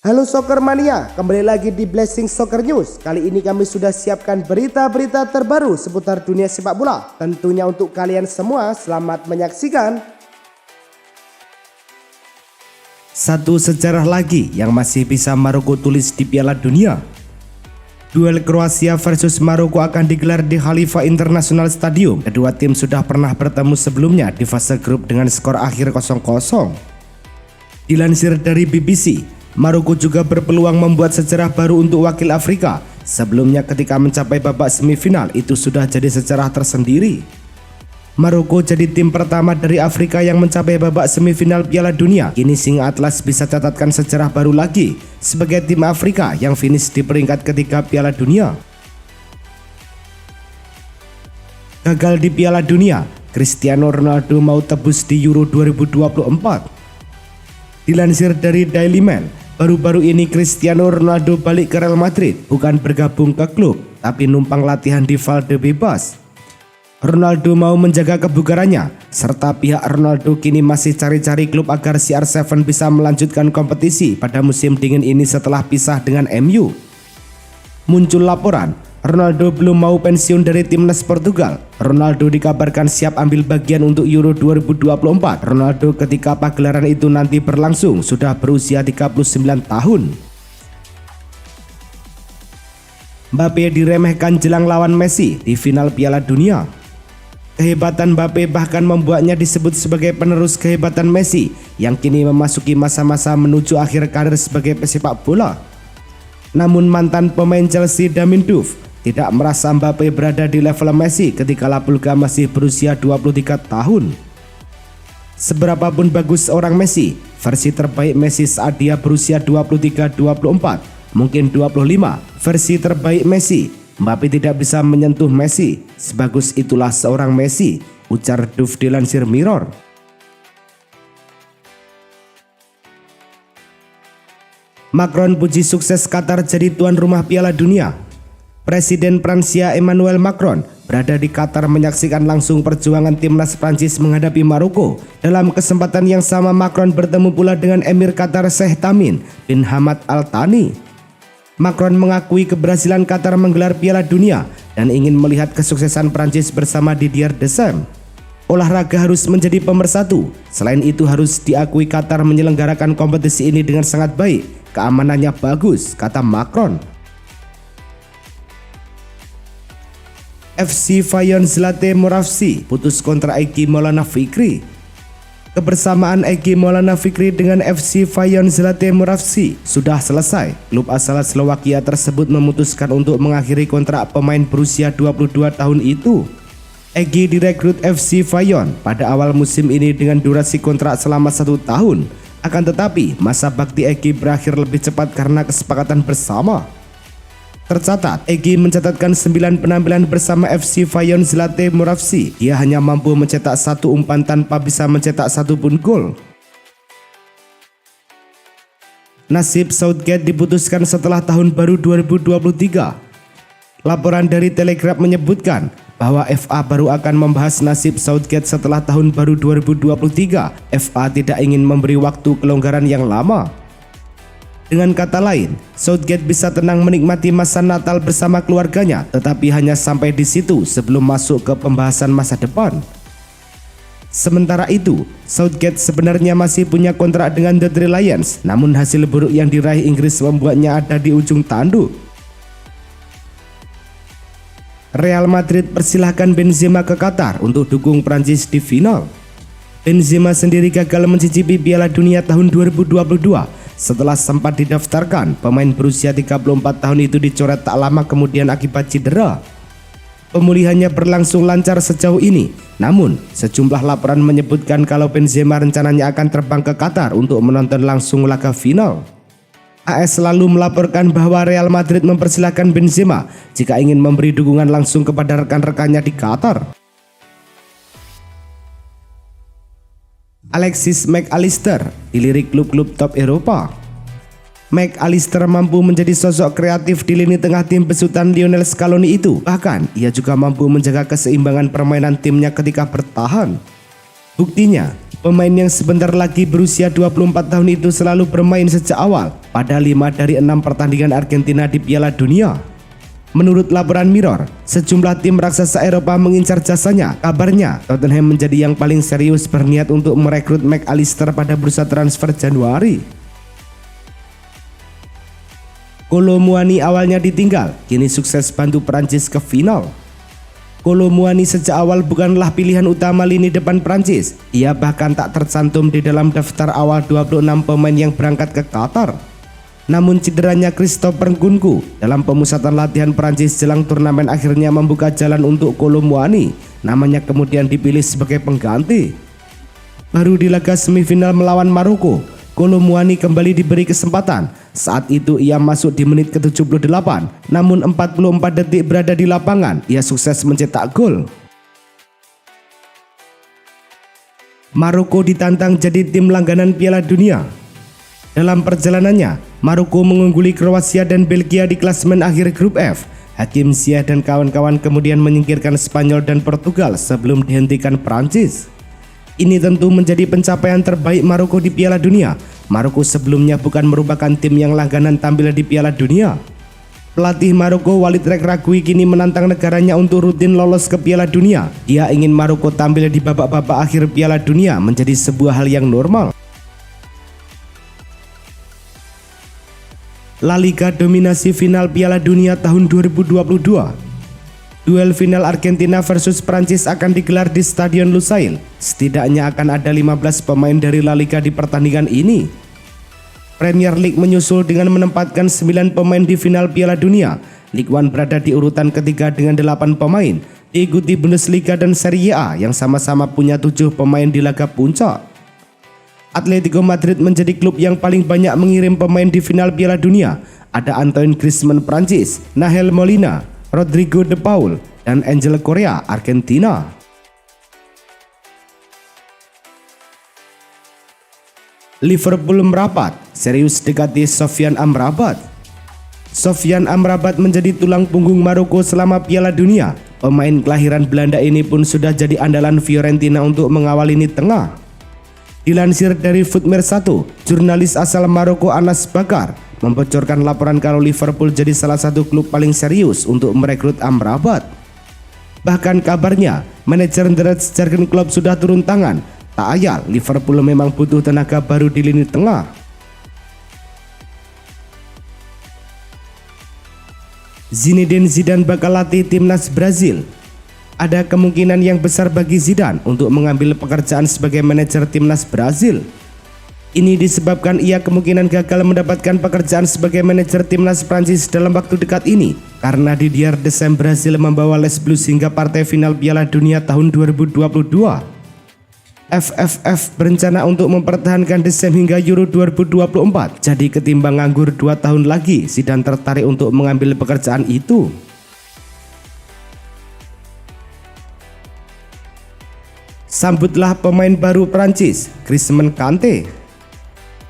Halo Soccer Mania, kembali lagi di Blessing Soccer News. Kali ini kami sudah siapkan berita-berita terbaru seputar dunia sepak bola. Tentunya untuk kalian semua, selamat menyaksikan. Satu sejarah lagi yang masih bisa Maroko tulis di Piala Dunia. Duel Kroasia versus Maroko akan digelar di Khalifa International Stadium. Kedua tim sudah pernah bertemu sebelumnya di fase grup dengan skor akhir 0-0. Dilansir dari BBC, Maroko juga berpeluang membuat sejarah baru untuk wakil Afrika. Sebelumnya ketika mencapai babak semifinal itu sudah jadi sejarah tersendiri. Maroko jadi tim pertama dari Afrika yang mencapai babak semifinal Piala Dunia. Kini Singa Atlas bisa catatkan sejarah baru lagi sebagai tim Afrika yang finish di peringkat ketiga Piala Dunia. Gagal di Piala Dunia, Cristiano Ronaldo mau tebus di Euro 2024. Dilansir dari Daily Mail, baru-baru ini Cristiano Ronaldo balik ke Real Madrid, bukan bergabung ke klub, tapi numpang latihan di Valdebebas. Ronaldo mau menjaga kebugarannya, serta pihak Ronaldo kini masih cari-cari klub agar CR7 bisa melanjutkan kompetisi pada musim dingin ini setelah pisah dengan MU. Muncul laporan, Ronaldo belum mau pensiun dari timnas Portugal. Ronaldo dikabarkan siap ambil bagian untuk Euro 2024. Ronaldo ketika pagelaran itu nanti berlangsung sudah berusia 39 tahun. Mbappe diremehkan jelang lawan Messi di final Piala Dunia. Kehebatan Mbappe bahkan membuatnya disebut sebagai penerus kehebatan Messi yang kini memasuki masa-masa menuju akhir karir sebagai pesepak bola. Namun mantan pemain Chelsea Damien Duff tidak merasa Mbappe berada di level Messi ketika La Pulga masih berusia 23 tahun. Seberapapun bagus seorang Messi, versi terbaik Messi saat dia berusia 23-24, mungkin 25, versi terbaik Messi, Mbappe tidak bisa menyentuh Messi. Sebagus itulah seorang Messi, ujar Duff dilansir Mirror. Macron puji sukses Qatar jadi tuan rumah Piala Dunia. Presiden Pransia Emmanuel Macron berada di Qatar menyaksikan langsung perjuangan timnas Prancis menghadapi Maroko. Dalam kesempatan yang sama Macron bertemu pula dengan Emir Qatar Sheikh Tamim bin Hamad Al Thani. Macron mengakui keberhasilan Qatar menggelar Piala Dunia dan ingin melihat kesuksesan Prancis bersama Didier Deschamps. Olahraga harus menjadi pemersatu. Selain itu harus diakui Qatar menyelenggarakan kompetisi ini dengan sangat baik. Keamanannya bagus, kata Macron. FC Fayyon Zlate Moravski putus kontrak Egy Maulana Fikri. Kebersamaan Egy Maulana Fikri dengan FC Fayyon Zlate Moravski sudah selesai. Klub asal Slovakia tersebut memutuskan untuk mengakhiri kontrak pemain berusia 22 tahun itu. Egy direkrut FC Fayyon pada awal musim ini dengan durasi kontrak selama 1 tahun. Akan tetapi masa bakti Egy berakhir lebih cepat karena kesepakatan bersama. Tercatat, Egy mencatatkan 9 penampilan bersama FC Fayyon Zlate Moravski. Dia hanya mampu mencetak 1 umpan tanpa bisa mencetak 1 pun gol. Nasib Southgate diputuskan setelah tahun baru 2023. Laporan dari Telegraph menyebutkan bahwa FA baru akan membahas nasib Southgate setelah tahun baru 2023. FA tidak ingin memberi waktu kelonggaran yang lama. Dengan kata lain, Southgate bisa tenang menikmati masa Natal bersama keluarganya, tetapi hanya sampai di situ sebelum masuk ke pembahasan masa depan. Sementara itu, Southgate sebenarnya masih punya kontrak dengan The Three Lions, namun hasil buruk yang diraih Inggris membuatnya ada di ujung tanduk. Real Madrid persilahkan Benzema ke Qatar untuk dukung Prancis di final. Benzema sendiri gagal mencicipi Piala Dunia tahun 2022. Setelah sempat didaftarkan, pemain berusia 34 tahun itu dicoret tak lama kemudian akibat cedera. Pemulihannya berlangsung lancar sejauh ini. Namun, sejumlah laporan menyebutkan kalau Benzema rencananya akan terbang ke Qatar untuk menonton langsung laga final. AS selalu melaporkan bahwa Real Madrid mempersilahkan Benzema jika ingin memberi dukungan langsung kepada rekan-rekannya di Qatar. Alexis Mac Allister dilirik klub-klub top Eropa. Mac Allister mampu menjadi sosok kreatif di lini tengah tim besutan Lionel Scaloni itu. Bahkan, ia juga mampu menjaga keseimbangan permainan timnya ketika bertahan. Buktinya, Pemain yang sebentar lagi berusia 24 tahun itu selalu bermain sejak awal pada 5 dari 6 pertandingan Argentina di Piala Dunia. Menurut laporan Mirror, sejumlah tim raksasa Eropa mengincar jasanya. Kabarnya, Tottenham menjadi yang paling serius berniat untuk merekrut McAllister pada bursa transfer Januari. Kolo Muani awalnya ditinggal, kini sukses bantu Prancis ke final. Kolo Muani sejak awal bukanlah pilihan utama lini depan Prancis. Ia bahkan tak tercantum di dalam daftar awal 26 pemain yang berangkat ke Qatar. Namun cederanya Christopher Nkunku dalam pemusatan latihan Prancis jelang turnamen akhirnya membuka jalan untuk Kolo Muani. Namanya kemudian dipilih sebagai pengganti. Baru di laga semifinal melawan Maroko, Kolo Muani kembali diberi kesempatan. Saat itu ia masuk di menit ke-78, namun 44 detik berada di lapangan, ia sukses mencetak gol. Maroko ditantang jadi tim langganan Piala Dunia. Dalam perjalanannya, Maroko mengungguli Kroasia dan Belgia di klasemen akhir grup F. Hakim Ziyech dan kawan-kawan kemudian menyingkirkan Spanyol dan Portugal sebelum dihentikan Prancis. Ini tentu menjadi pencapaian terbaik Maroko di Piala Dunia. Maroko sebelumnya bukan merupakan tim yang langganan tampil di Piala Dunia. Pelatih Maroko Walid Regragui kini menantang negaranya untuk rutin lolos ke Piala Dunia. Dia ingin Maroko tampil di babak-babak akhir Piala Dunia menjadi sebuah hal yang normal. La Liga dominasi final Piala Dunia tahun 2022. Duel final Argentina versus Prancis akan digelar di Stadion Lusail. Setidaknya akan ada 15 pemain dari La Liga di pertandingan ini. Premier League menyusul dengan menempatkan 9 pemain di final Piala Dunia. Ligue 1 berada di urutan ketiga dengan 8 pemain, diikuti Bundesliga dan Serie A yang sama-sama punya 7 pemain di laga puncak. Atletico Madrid menjadi klub yang paling banyak mengirim pemain di final Piala Dunia. Ada Antoine Griezmann Prancis, Nahuel Molina, Rodrigo De Paul, dan Angel Correa Argentina. Liverpool merapat, serius dekati Sofyan Amrabat. Sofyan Amrabat menjadi tulang punggung Maroko selama Piala Dunia. Pemain kelahiran Belanda ini pun sudah jadi andalan Fiorentina untuk mengawal lini tengah. Dilansir dari Footmer 1, jurnalis asal Maroko Anas Bakar membocorkan laporan kalau Liverpool jadi salah satu klub paling serius untuk merekrut Amrabat. Bahkan kabarnya, manajer The Red Jurgen Klopp sudah turun tangan. Tak ayal, Liverpool memang butuh tenaga baru di lini tengah. Zinedine Zidane bakal latih timnas Brazil. Ada kemungkinan yang besar bagi Zidane untuk mengambil pekerjaan sebagai manajer timnas Brazil. Ini disebabkan ia kemungkinan gagal mendapatkan pekerjaan sebagai manajer timnas Prancis dalam waktu dekat ini karena Didier Deschamps Brazil membawa Les Blues hingga partai final Piala Dunia tahun 2022. FFF berencana untuk mempertahankan Deschamps hingga Euro 2024. Jadi ketimbang nganggur 2 tahun lagi, Zidane tertarik untuk mengambil pekerjaan itu. Sambutlah pemain baru Prancis, Griezmann Kanté.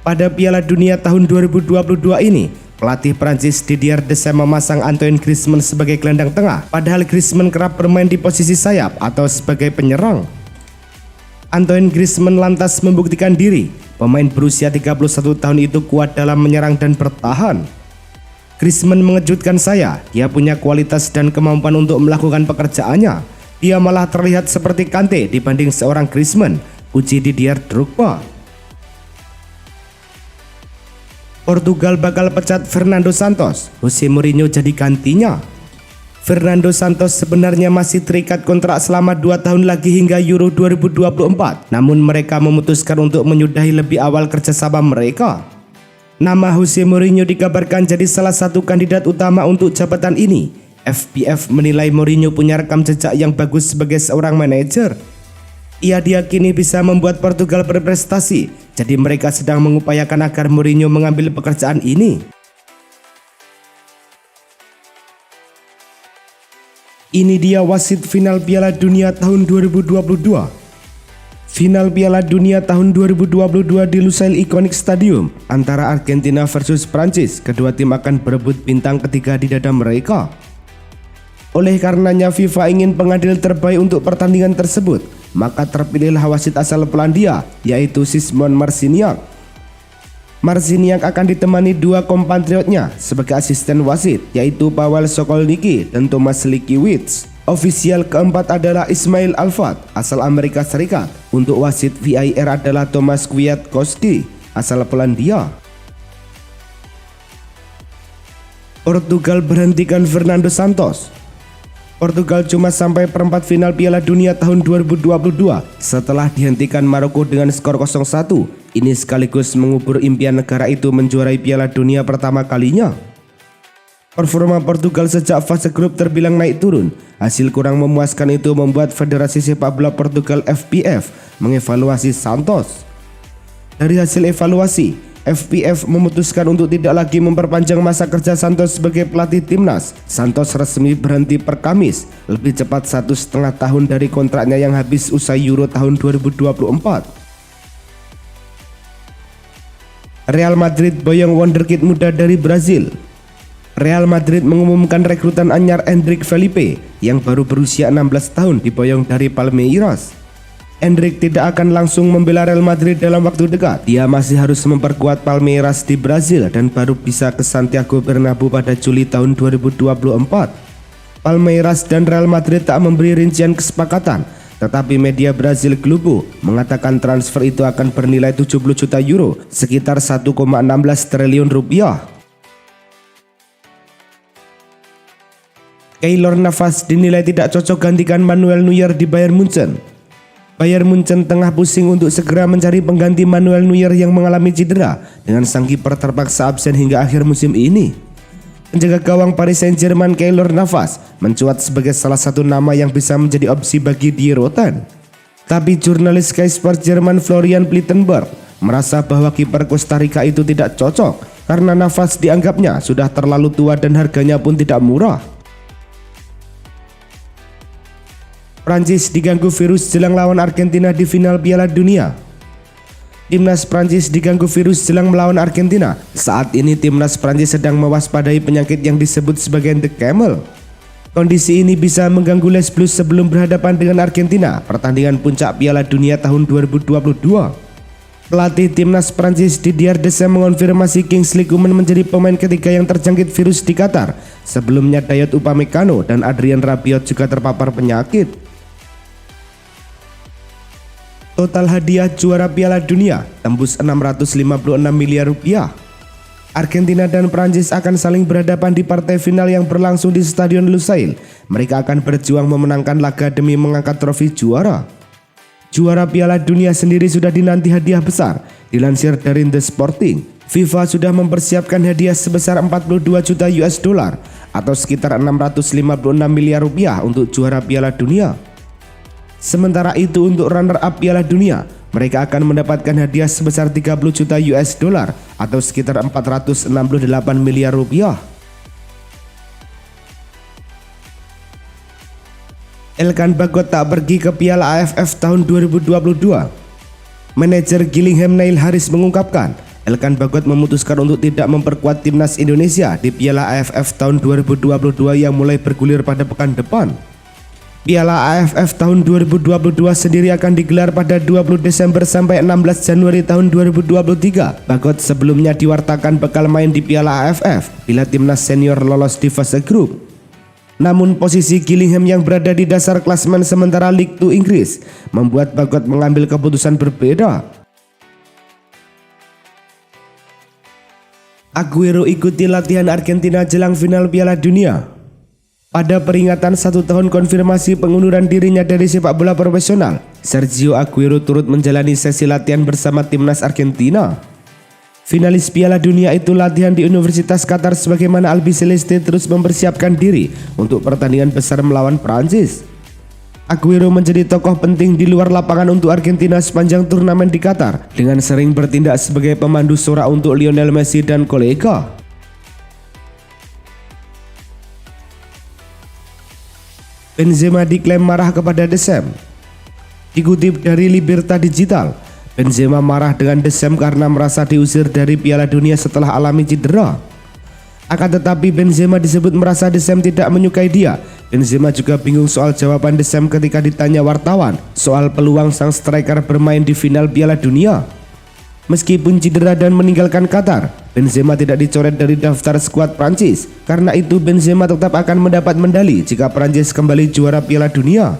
Pada Piala Dunia tahun 2022 ini, pelatih Prancis Didier Deschamps memasang Antoine Griezmann sebagai gelandang tengah, padahal Griezmann kerap bermain di posisi sayap atau sebagai penyerang. Antoine Griezmann lantas membuktikan diri. Pemain berusia 31 tahun itu kuat dalam menyerang dan bertahan. Griezmann mengejutkan saya. Dia punya kualitas dan kemampuan untuk melakukan pekerjaannya. Dia malah terlihat seperti Kanté dibanding seorang Griezmann, puji Didier Drogba. Portugal bakal pecat Fernando Santos. Jose Mourinho jadi gantinya. Fernando Santos sebenarnya masih terikat kontrak selama 2 tahun lagi hingga Euro 2024. Namun mereka memutuskan untuk menyudahi lebih awal kerjasama mereka. Nama Jose Mourinho dikabarkan jadi salah satu kandidat utama untuk jabatan ini. FPF menilai Mourinho punya rekam jejak yang bagus sebagai seorang manajer. Ia diyakini bisa membuat Portugal berprestasi. Jadi mereka sedang mengupayakan agar Mourinho mengambil pekerjaan ini. Ini dia wasit final Piala Dunia tahun 2022. Final Piala Dunia tahun 2022 di Lusail Iconic Stadium antara Argentina versus Prancis. Kedua tim akan berebut bintang ketiga di dada mereka. Oleh karenanya FIFA ingin pengadil terbaik untuk pertandingan tersebut. maka terpilihlah wasit asal Polandia, yaitu Szymon Marciniak. Marciniak akan ditemani dua kompatriotnya sebagai asisten wasit, yaitu Paweł Sokolnicki dan Tomasz Likiewicz. Ofisial keempat adalah Ismail Alfat asal Amerika Serikat. Untuk wasit VAR adalah Tomasz Kwiatkowski asal Polandia. Portugal berhentikan Fernando Santos. Portugal cuma sampai perempat final Piala Dunia tahun 2022 setelah dihentikan Maroko dengan skor 0-1. Ini sekaligus mengubur impian negara itu menjuarai Piala Dunia pertama kalinya. Performa Portugal sejak fase grup terbilang naik turun. Hasil kurang memuaskan itu membuat Federasi Sepak Bola Portugal FPF mengevaluasi Santos. Dari hasil evaluasi, FPF memutuskan untuk tidak lagi memperpanjang masa kerja Santos sebagai pelatih timnas. Santos resmi berhenti per Kamis, lebih cepat 1,5 tahun dari kontraknya yang habis usai Euro tahun 2024. Real Madrid boyong wonderkid muda dari Brazil. Real Madrid mengumumkan rekrutan anyar Endrick Felipe yang baru berusia 16 tahun diboyong dari Palmeiras. Endrick tidak akan langsung membela Real Madrid dalam waktu dekat. Dia masih harus memperkuat Palmeiras di Brazil dan baru bisa ke Santiago Bernabéu pada Juli tahun 2024. Palmeiras dan Real Madrid tak memberi rincian kesepakatan, tetapi media Brazil Globo mengatakan transfer itu akan bernilai 70 juta euro, sekitar 1,16 triliun rupiah. Keylor Navas dinilai tidak cocok gantikan Manuel Neuer di Bayern Munchen. Bayern Munchen tengah pusing untuk segera mencari pengganti Manuel Neuer yang mengalami cedera, dengan sang kiper terpaksa absen hingga akhir musim ini. Penjaga gawang Paris Saint-Germain Keylor Navas mencuat sebagai salah satu nama yang bisa menjadi opsi bagi Die Roten. Tapi jurnalis Sky Sports Jerman Florian Plettenberg merasa bahwa kiper Costa Rica itu tidak cocok karena Navas dianggapnya sudah terlalu tua dan harganya pun tidak murah. Prancis diganggu virus jelang lawan Argentina di final Piala Dunia. Timnas Prancis diganggu virus jelang melawan Argentina. Saat ini timnas Prancis sedang mewaspadai penyakit yang disebut sebagai The Camel. Kondisi ini bisa mengganggu Les Blues sebelum berhadapan dengan Argentina, pertandingan puncak Piala Dunia tahun 2022. Pelatih timnas Prancis Didier Deschamps mengonfirmasi Kingsley Coman menjadi pemain ketiga yang terjangkit virus di Qatar. Sebelumnya Dayot Upamecano dan Adrien Rabiot juga terpapar penyakit. Total hadiah juara Piala Dunia tembus 656 miliar rupiah. Argentina dan Prancis akan saling berhadapan di partai final yang berlangsung di Stadion Lusail. Mereka akan berjuang memenangkan laga demi mengangkat trofi juara. Juara Piala Dunia sendiri sudah dinanti hadiah besar. Dilansir dari The Sporting, FIFA sudah mempersiapkan hadiah sebesar 42 juta US dollar atau sekitar 656 miliar rupiah untuk juara Piala Dunia. Sementara itu untuk runner-up Piala Dunia, mereka akan mendapatkan hadiah sebesar 30 juta US dollar atau sekitar 468 miliar rupiah. Elkan Bagot tak pergi ke Piala AFF tahun 2022. Manajer Gillingham Neil Harris mengungkapkan, Elkan Bagot memutuskan untuk tidak memperkuat timnas Indonesia di Piala AFF tahun 2022 yang mulai bergulir pada pekan depan. Piala AFF tahun 2022 sendiri akan digelar pada 20 Desember sampai 16 Januari tahun 2023. Bagot sebelumnya diwartakan bakal main di Piala AFF bila timnas senior lolos di fase grup. Namun posisi Gillingham yang berada di dasar klasemen sementara League 2 Inggris membuat Bagot mengambil keputusan berbeda. Aguero ikuti latihan Argentina jelang final Piala Dunia. Pada peringatan 1 tahun konfirmasi pengunduran dirinya dari sepak bola profesional, Sergio Aguero turut menjalani sesi latihan bersama timnas Argentina. Finalis Piala Dunia itu latihan di Universitas Qatar sebagaimana Albiceleste terus mempersiapkan diri untuk pertandingan besar melawan Prancis. Aguero menjadi tokoh penting di luar lapangan untuk Argentina sepanjang turnamen di Qatar dengan sering bertindak sebagai pemandu sorak untuk Lionel Messi dan kolega. Benzema diklaim marah kepada Deschamps. Dikutip dari Liberta Digital, Benzema marah dengan Deschamps karena merasa diusir dari Piala Dunia setelah alami cedera. Akan tetapi Benzema disebut merasa Deschamps tidak menyukai dia. Benzema juga bingung soal jawaban The Sam ketika ditanya wartawan soal peluang sang striker bermain di final Piala Dunia. Meskipun cedera dan meninggalkan Qatar, Benzema tidak dicoret dari daftar skuad Prancis. Karena itu Benzema tetap akan mendapat medali jika Prancis kembali juara Piala Dunia.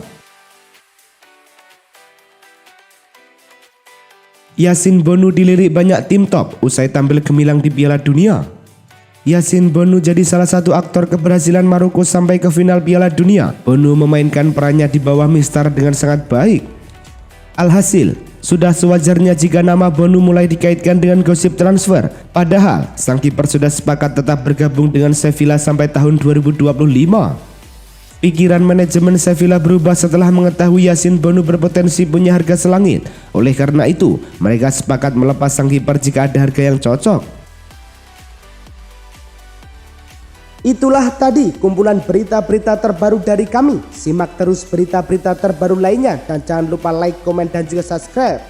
Yassine Bonu dilirik banyak tim top usai tampil gemilang di Piala Dunia. Yassine Bonu jadi salah satu aktor keberhasilan Maroko sampai ke final Piala Dunia. Bonu memainkan perannya di bawah Mistar dengan sangat baik. Alhasil, sudah sewajarnya jika nama Bonu mulai dikaitkan dengan gosip transfer. Padahal, sang kiper sudah sepakat tetap bergabung dengan Sevilla sampai tahun 2025. Pikiran manajemen Sevilla berubah setelah mengetahui Yassine Bonu berpotensi punya harga selangit. Oleh karena itu, mereka sepakat melepas sang kiper jika ada harga yang cocok. Itulah tadi kumpulan berita-berita terbaru dari kami. Simak terus berita-berita terbaru lainnya dan jangan lupa like, komen, dan juga subscribe.